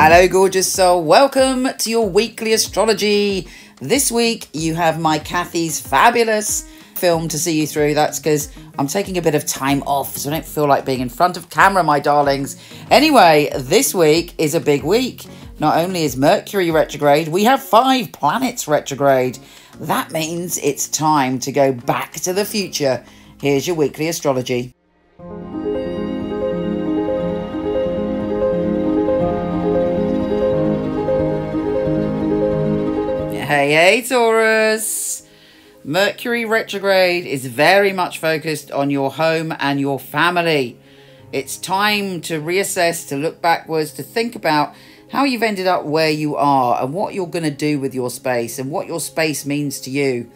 Hello, gorgeous soul. Welcome to your weekly astrology. This week, you have my Kathy's fabulous film to see you through. That's because I'm taking a bit of time off, so I don't feel like being in front of camera, my darlings. Anyway, this week is a big week. Not only is Mercury retrograde, we have 5 planets retrograde. That means it's time to go back to the future. Here's your weekly astrology. Hey, Taurus! Mercury retrograde is very much focused on your home and your family. It's time to reassess, to look backwards, to think about how you've ended up where you are and what you're going to do with your space and what your space means to you.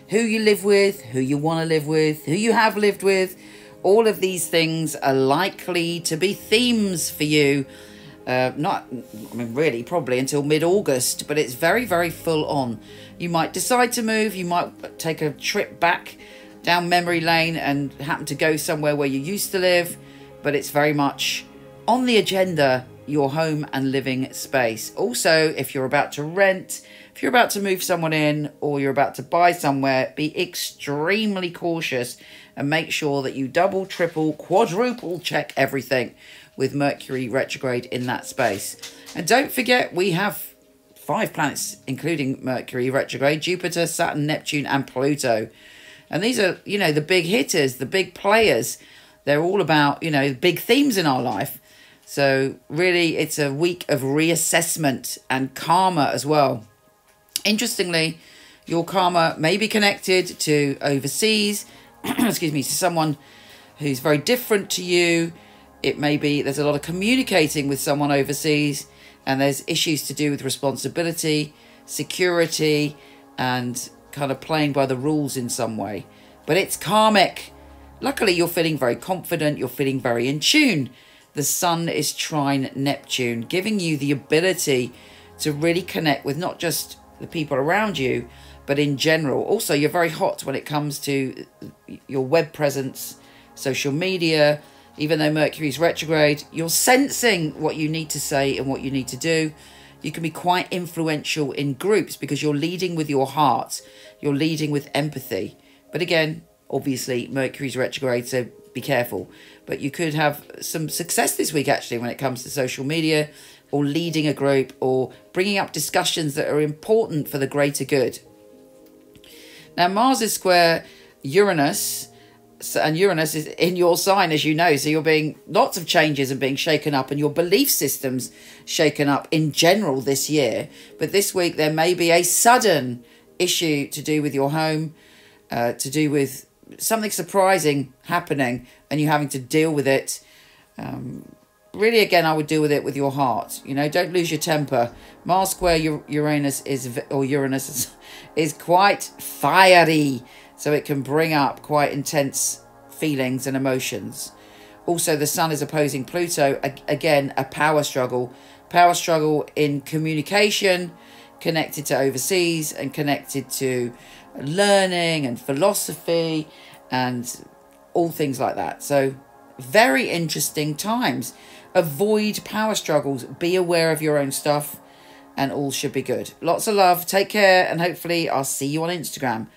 Who you live with, who you want to live with, who you have lived with. All of these things are likely to be themes for you. Really, probably until mid-August, but it's very, very full on. You might decide to move, you might take a trip back down memory lane and happen to go somewhere where you used to live, but it's very much on the agenda, your home and living space. Also, if you're about to rent, if you're about to move someone in, or you're about to buy somewhere, be extremely cautious and make sure that you double, triple, quadruple check everything with Mercury retrograde in that space. And don't forget, we have 5 planets, including Mercury retrograde: Jupiter, Saturn, Neptune, and Pluto. And these are, you know, the big hitters, the big players. They're all about, you know, big themes in our life. So really, it's a week of reassessment and karma as well. Interestingly, your karma may be connected to overseas, excuse me, to someone who's very different to you. It may be there's a lot of communicating with someone overseas, and there's issues to do with responsibility, security, and kind of playing by the rules in some way. But it's karmic. Luckily, you're feeling very confident. You're feeling very in tune. The sun is trine Neptune, giving you the ability to really connect with not just the people around you, but in general. Also, you're very hot when it comes to your web presence, social media. Even though Mercury's retrograde, you're sensing what you need to say and what you need to do. You can be quite influential in groups because you're leading with your heart. You're leading with empathy. But again, obviously, Mercury's retrograde, so be careful. But you could have some success this week, actually, when it comes to social media or leading a group or bringing up discussions that are important for the greater good. Now, Mars is square Uranus. And Uranus is in your sign, as you know, so you're being lots of changes and being shaken up, and your belief systems shaken up in general this year. But this week there may be a sudden issue to do with your home, to do with something surprising happening, and you having to deal with it. Really, again, I would deal with it with your heart. You know, don't lose your temper. Mars square Uranus is quite fiery. So it can bring up quite intense feelings and emotions. Also, the sun is opposing Pluto. Again, a power struggle. Power struggle in communication, connected to overseas and connected to learning and philosophy and all things like that. So very interesting times. Avoid power struggles. Be aware of your own stuff and all should be good. Lots of love. Take care, and hopefully I'll see you on Instagram.